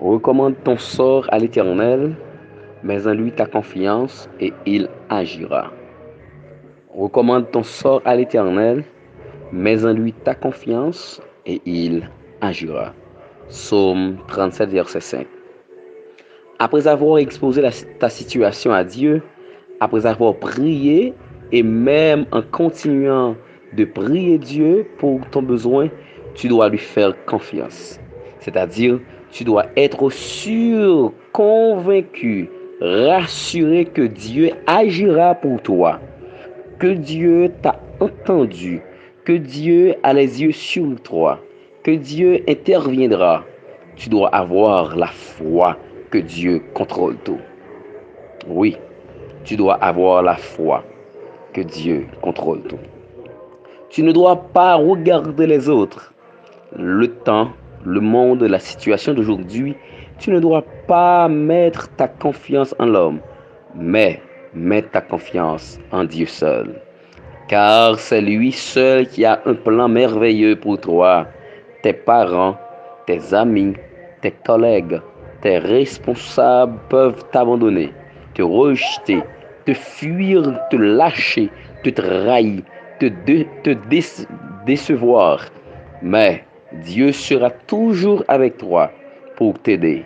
Recommande ton sort à l'Éternel, mets en lui ta confiance et il agira. Recommande ton sort à l'Éternel, mets en lui ta confiance et il agira. Psaume 37, verset 5. Après avoir exposé ta situation à Dieu, après avoir prié et même en continuant de prier Dieu pour ton besoin, tu dois lui faire confiance. C'est-à-dire, tu dois être sûr, convaincu, rassuré que Dieu agira pour toi, que Dieu t'a entendu, que Dieu a les yeux sur toi, que Dieu interviendra. Tu dois avoir la foi que Dieu contrôle tout. Oui, tu dois avoir la foi que Dieu contrôle tout. Tu ne dois pas regarder les autres, le temps, le monde, la situation d'aujourd'hui. Tu ne dois pas mettre ta confiance en l'homme, mais mets ta confiance en Dieu seul. Car c'est lui seul qui a un plan merveilleux pour toi. Tes parents, tes amis, tes collègues, tes responsables peuvent t'abandonner, te rejeter, te fuir, te lâcher, te trahir, te décevoir. Mais Dieu sera toujours avec toi pour t'aider.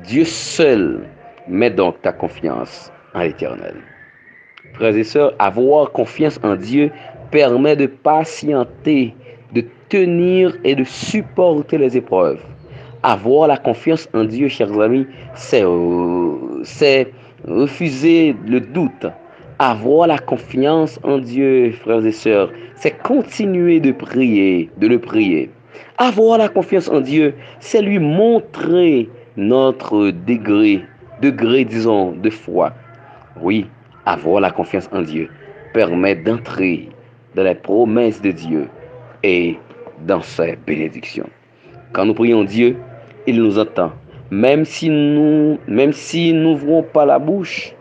Dieu seul met donc ta confiance en l'Éternel. Frères et sœurs, avoir confiance en Dieu permet de patienter, de tenir et de supporter les épreuves. Avoir la confiance en Dieu, chers amis, c'est refuser le doute. Avoir la confiance en Dieu, frères et sœurs, c'est continuer de prier, de le prier. Avoir la confiance en Dieu, c'est lui montrer notre degré, disons, de foi. Oui, avoir la confiance en Dieu permet d'entrer dans les promesses de Dieu et dans ses bénédictions. Quand nous prions Dieu, il nous entend. Même si nous n'ouvrons pas la bouche,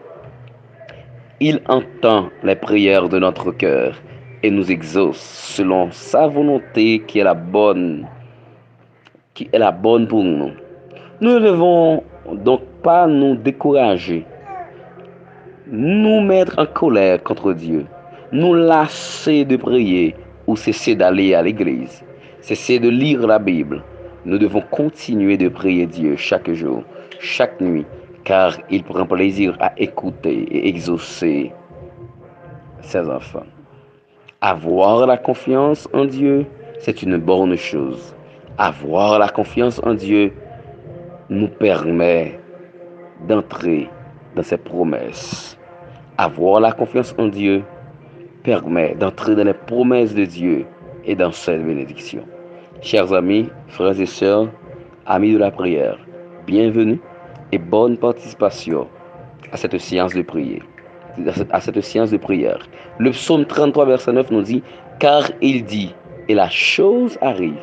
il entend les prières de notre cœur et nous exauce selon sa volonté qui est la bonne pour nous. Nous ne devons donc pas nous décourager, nous mettre en colère contre Dieu, nous lasser de prier ou cesser d'aller à l'église, cesser de lire la Bible. Nous devons continuer de prier Dieu chaque jour, chaque nuit, car il prend plaisir à écouter et exaucer ses enfants. Avoir la confiance en Dieu, c'est une bonne chose. Avoir la confiance en Dieu nous permet d'entrer dans ses promesses. Avoir la confiance en Dieu permet d'entrer dans les promesses de Dieu et dans ses bénédictions. Chers amis, frères et sœurs, amis de la prière, bienvenue et bonne participation à cette séance de prière. Le psaume 33, verset 9 nous dit, car il dit, et la chose arrive,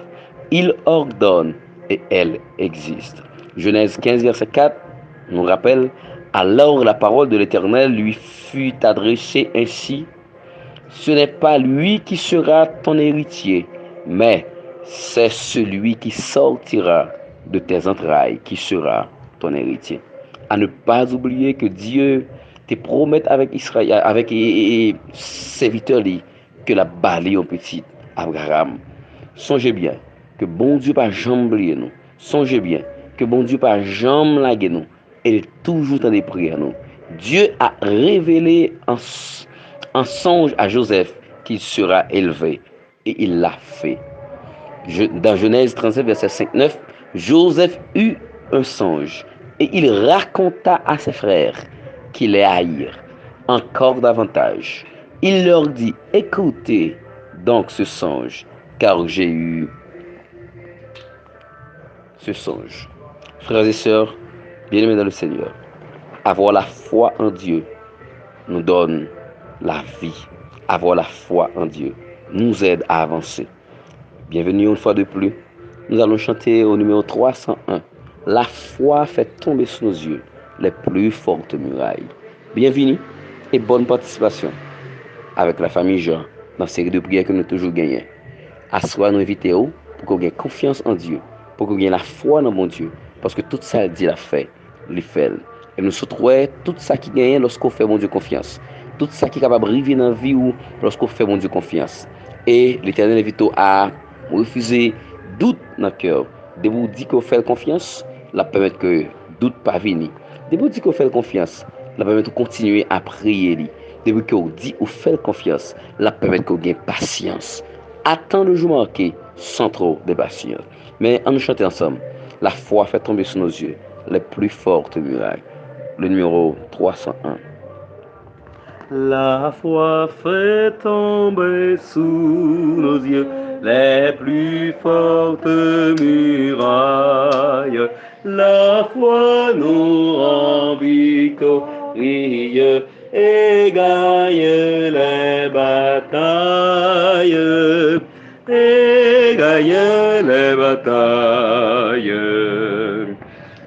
il ordonne et elle existe. Genèse 15, verset 4 nous rappelle, alors la parole de l'Éternel lui fut adressée ainsi, ce n'est pas lui qui sera ton héritier, mais c'est celui qui sortira de tes entrailles qui sera ton héritier. À ne pas oublier que Dieu te promet avec Israël, avec ses serviteurs, que la balai au petit Abraham. Songez bien que bon Dieu pas jamais oublier nous. Songez bien que bon Dieu pas jamais laguer nous. Il est toujours dans les prières nous. Dieu a révélé en songe à Joseph qu'il sera élevé et il l'a fait. Dans Genèse 37, verset 5-9, Joseph eut un songe et il raconta à ses frères qui les haïrent encore davantage. Il leur dit, écoutez donc ce songe, car j'ai eu ce songe. Frères et sœurs, bien-aimés dans le Seigneur, avoir la foi en Dieu nous donne la vie. Avoir la foi en Dieu nous aide à avancer. Bienvenue une fois de plus. Nous allons chanter au numéro 301. La foi fait tomber sous nos yeux les plus fortes murailles. Bienvenue et bonne participation avec la famille Jean dans cette série de prières que nous toujours gagnons. Assois nous inviter pour qu'on ait confiance en Dieu, pour qu'on ait la foi dans mon Dieu, parce que tout ça, il dit, la fait, il fait. Et nous se trouvons tout ça qui gagne lorsqu'on fait mon Dieu confiance. Tout ça qui est capable de vivre dans la vie ou lorsqu'on fait mon Dieu confiance. Et l'Éternel invite à refuser doute dans le cœur. De vous dire qu'on fait confiance, la permettre que doute pas venir. De vous dire qu'on fait confiance, la permettre de continuer à prier. Depuis qu'on dit ou fait confiance, la permettre qu'on gagne patience. Attends le jour marqué sans trop de patience. Mais en nous chantant ensemble, la foi fait tomber sur nos yeux les plus fortes murailles. Le numéro 301. La foi fait tomber sous nos yeux les plus fortes murailles. La foi nous rend victorieux et gagne les batailles. Et gagne les batailles.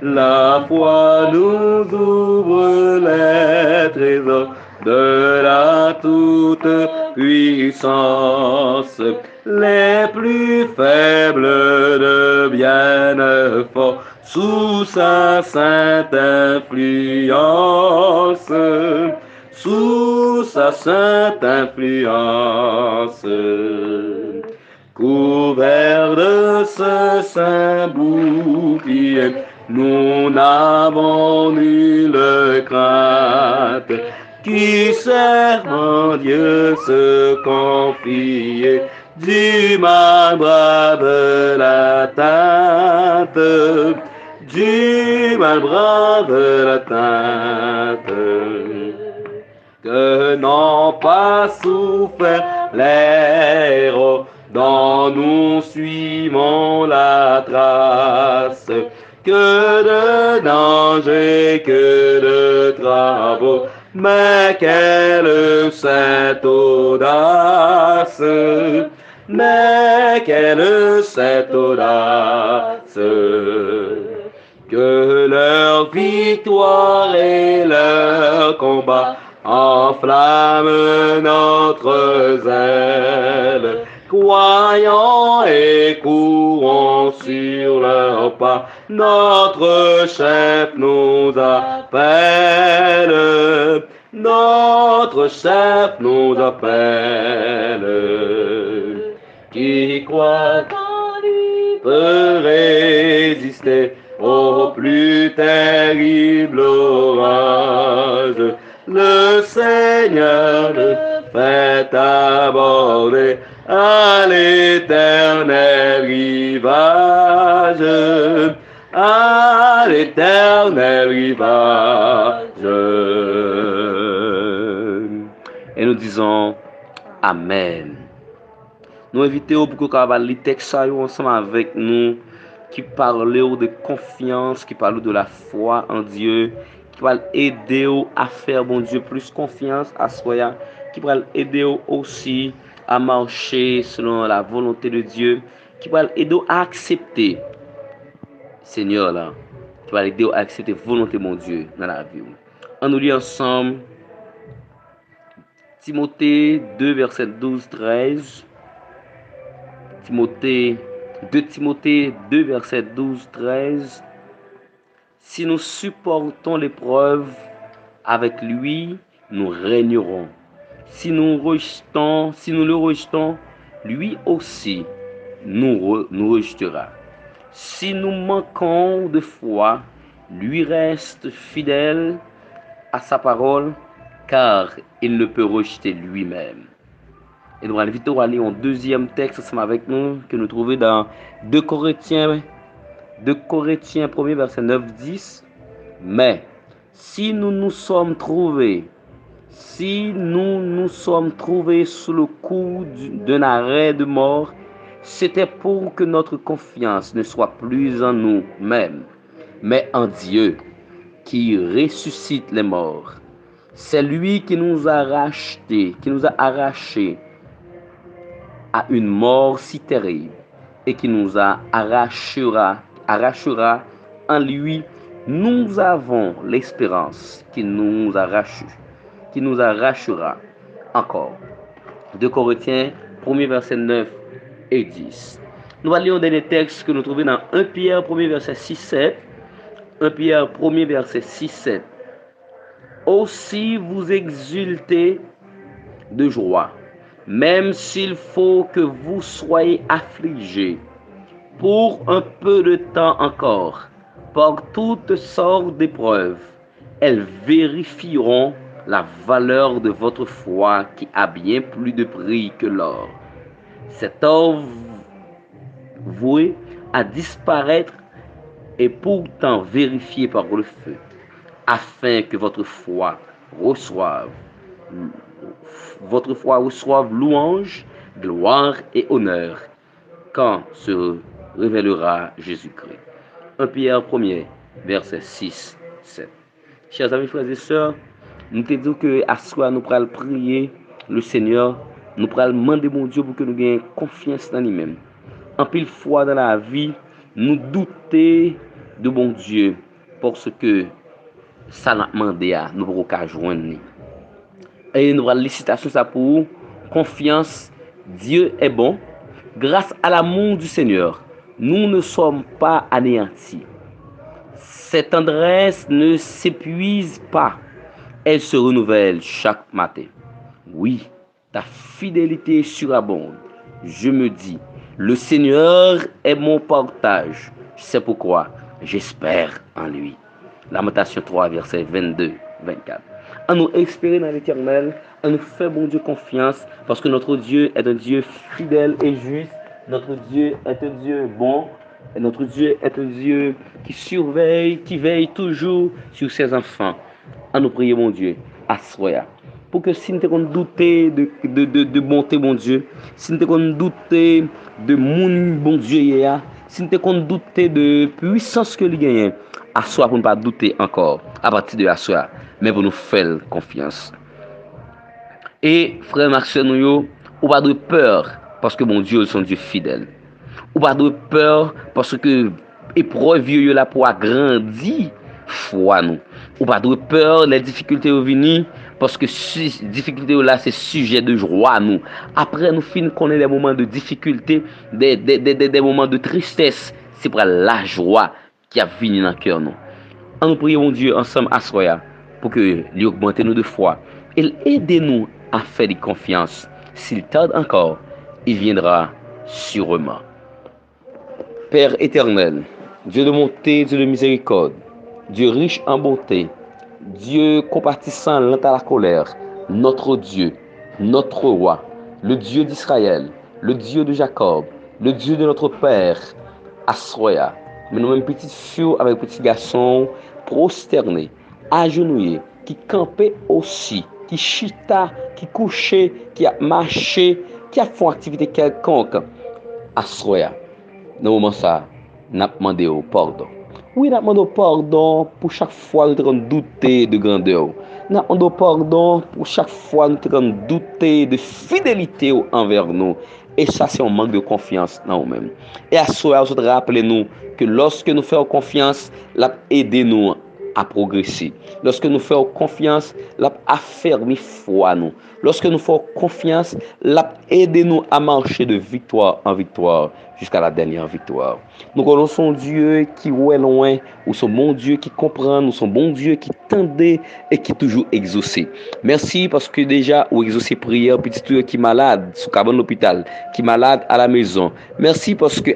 La foi nous ouvre les trésors de la toute puissance. Les plus faibles deviennent forts sous sa sainte influence. Sous sa sainte influence. Couvert de ce saint bouclier, nous n'avons nulle crainte. Qui sert en Dieu se confier, du mal brave l'atteinte, du mal brave l'atteinte. Que n'ont pas souffert les héros dont nous suivons la trace. Que de dangers, que de travaux, mais quelle cette audace, mais quelle cette audace, que leur victoire et leur combat enflamment notre zèle. Croyons et courons sur leurs pas, notre chef nous appelle, notre chef nous appelle. Qui croit en lui peut résister au plus terrible orage. Le Seigneur le fait aborder à l'éternel rivage, à l'éternel rivage. Et nous disons Amen. Nous invitons pour que vous lire le texte ensemble avec nous, qui parle de confiance, qui parle de la foi en Dieu, qui va aider à faire bon Dieu plus confiance à soi, qui va aider aussi à marcher selon la volonté de Dieu, qui va aider à accepter Seigneur là, qui va aider à accepter la volonté de mon Dieu dans la vie. On nous lit ensemble Timothée 2 verset 12-13. Timothée 2 verset 12-13. Si nous supportons l'épreuve, avec lui, nous régnerons. Si nous le rejetons, lui aussi nous rejetera. Si nous manquons de foi, lui reste fidèle à sa parole, car il ne peut rejeter lui-même. Et nous allons inviter à lire un deuxième texte ensemble avec nous, que nous trouvons dans 2 Corinthiens 1er verset 9-10. Mais si nous nous sommes trouvés sous le coup d'un arrêt de mort, c'était pour que notre confiance ne soit plus en nous-mêmes, mais en Dieu, qui ressuscite les morts. C'est lui qui nous a arrachés à une mort si terrible, et qui nous arrachera en lui. Nous avons l'espérance qui nous arrachera encore. 2 Corinthiens 1er verset 9 et 10. Nous allons lire des textes que nous trouvons dans 1 Pierre 1er verset 6-7. 1 Pierre 1er verset 6-7. Aussi vous exultez de joie, même s'il faut que vous soyez affligés pour un peu de temps encore, par toutes sortes d'épreuves. Elles vérifieront la valeur de votre foi qui a bien plus de prix que l'or. Cet or voué à disparaître est pourtant vérifié par le feu, afin que votre foi reçoive louange, gloire et honneur quand se révélera Jésus-Christ. 1 Pierre 1er, verset 6-7. Chers amis, frères et sœurs, nous te disons que à soi nous pourrons prier le Seigneur, nous pourrons demander mon Dieu pour que nous ayons confiance dans lui-même. En pile fois dans la vie, nous douter de bon Dieu parce que ça n'a demandé à nous pour qu'à joindre. Et nous avons l'icitation ça pour confiance. Dieu est bon. Grâce à l'amour du Seigneur, nous ne sommes pas anéantis. Cette tendresse ne s'épuise pas. Elle se renouvelle chaque matin. Oui, ta fidélité surabonde. Je me dis, le Seigneur est mon partage. C'est pourquoi j'espère en lui. Lamentation 3, verset 22-24. On nous espérer dans l'Éternel, on nous fait bon Dieu confiance, parce que notre Dieu est un Dieu fidèle et juste. Notre Dieu est un Dieu bon. Et notre Dieu est un Dieu qui surveille, qui veille toujours sur ses enfants. On nous prie, mon Dieu, à soya. Pour que si nous avons douté de bonté, mon Dieu, si nous avons douté de mon bon Dieu, si nous avons douté de puissance que nous gagnons, à soi pour ne pas douter encore, à partir de la soya, mais pour nous faire confiance. Et frère Marcel, nous ou pas de peur, parce que mon Dieu est un Dieu fidèle. Ou pas de peur, parce que épreuve là pour agrandir foi nous. Ou pas de peur, les difficultés revenir, parce que ces difficultés là c'est sujet de joie nous. Après nous finissons connaître des moments de difficulté, des moments de tristesse, c'est pour la joie qui a venu dans le cœur nous. On nous prie mon Dieu ensemble à soya pour que lui augmente nous de foi et aide-nous à faire de confiance. S'il tarde encore, il viendra sûrement. Père éternel, Dieu de bonté, Dieu de miséricorde, Dieu riche en bonté, Dieu compatissant, lent à la colère, notre Dieu, notre roi, le Dieu d'Israël, le Dieu de Jacob, le Dieu de notre Père, Asroya, mais nous-mêmes petites filles avec petits garçons prosternés, agenouillés, qui campaient aussi, qui chita, qui couchaient, qui a marché, qui a fait une activité quelconque, Asroya. Dans le moment ça, nous avons demandé au pardon. Oui, nous avons demandé pardon pour chaque fois nous avons douté de grandeur. Nous avons demandé pardon pour chaque fois nous avons douté de fidélité envers nous. Et ça, c'est un manque de confiance dans nous-mêmes. Et à ce soir, rappelez-nous que lorsque nous faisons confiance, aidez-nous à progresser. Lorsque nous faisons confiance, affermi foi nous. Lorsque nous faisons confiance, aidez-nous à marcher de victoire en victoire jusqu'à la dernière victoire. Nous connaissons Dieu qui est loin, ou son bon Dieu qui comprend, nous son bon Dieu qui tendait et qui toujours exaucé. Merci parce que déjà, vous exaucez prière, petit tout qui est malade, sous cabane l'hôpital, qui est malade à la maison. Merci parce que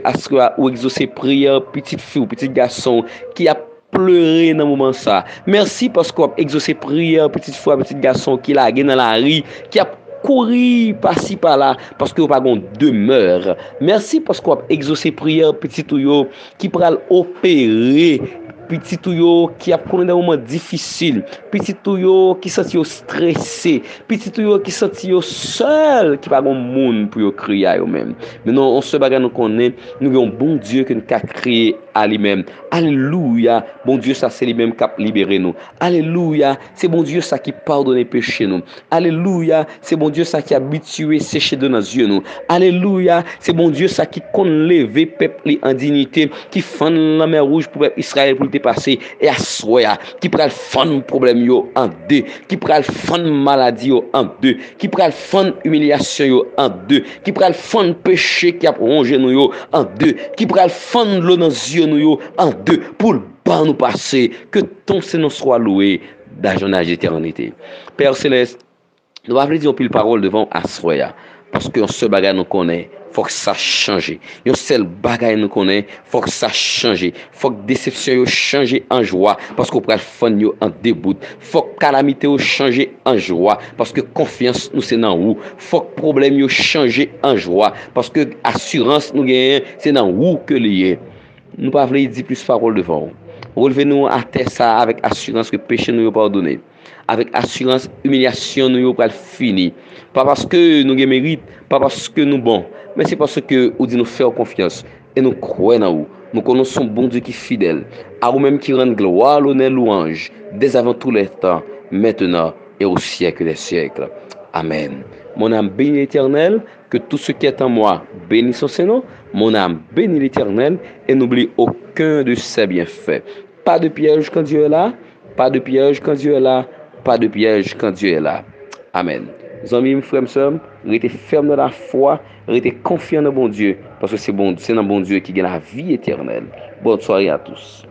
vous exaucez prière, petite fille, petit garçon qui a pleurer dans le moment ça. Merci parce qu'on a exaucé prière, petite fois, petit garçon qui l'a dans la rue, qui a couru par-ci par-là, parce que vous n'avez pas de demeure. Merci parce qu'on a exaucé prière, petit touyo, qui pourra opérer, petit touyo qui a connu des moments difficiles, petit touyo qui senti stressé, petit touyo qui senti seul, qui pas de monde pour crier à eux-mêmes. Mais non, on se bagarre nous connaît, nous avons un bon Dieu qui nous a créé à lui-même. Alléluia, bon Dieu ça c'est lui-même qui a libéré nous. Alléluia, c'est bon Dieu ça qui pardonne les péchés nous. Alléluia, c'est bon Dieu ça qui a habitué sécher de nos yeux nous. Alléluia, c'est bon Dieu ça qui conlève peuple en dignité, qui fend la mer rouge pour Israël pour le dépasser et à soya, qui pral fond problème yo en deux, qui pral fond maladie yo en deux, qui pral fond humiliation yo en deux, qui pral fond péché qui a rongé nous yo en deux, qui pral fond l'eau dans yeux nous yo en deux pour par nous passer, que ton Seigneur soit loué d'agent à l'éternité. Père Céleste, nous avons dit pile parole devant Asroya, parce que ce bagage nous connaît, faut que ça change. Un seul bagage nous connaît, faut que ça change. Faut que déception change en joie, parce qu'on peut faire en débout. Faut que calamité change en joie, parce que confiance nous c'est dans où. Faut que problème change en joie, parce que assurance nous gagne c'est dans où que lié. Nous pas voulons dire plus parole devant. Relevez-nous à terre ça avec assurance que péché nous est pardonné. Avec assurance, humiliation nous est fini. Pas parce que nous mérite, pas parce que nous bons, mais c'est parce que nous dit nous faire confiance et nous croyons en vous. Nous connaissons bon Dieu qui est fidèle, à vous-même qui rend gloire, l'honneur, louange, dès avant tous les temps, maintenant et au siècle des siècles. Amen. Mon âme bénit l'Éternel, que tout ce qui est en moi bénisse son Seigneur. Mon âme bénit l'Éternel et n'oublie aucun de ses bienfaits. Pas de piège quand Dieu est là, pas de piège quand Dieu est là, pas de piège quand Dieu est là. Amen. Amis, frères et sœurs, restez fermes dans la foi, restez confiants dans bon Dieu, parce que c'est dans bon Dieu qui gagne la vie éternelle. Bonne soirée à tous.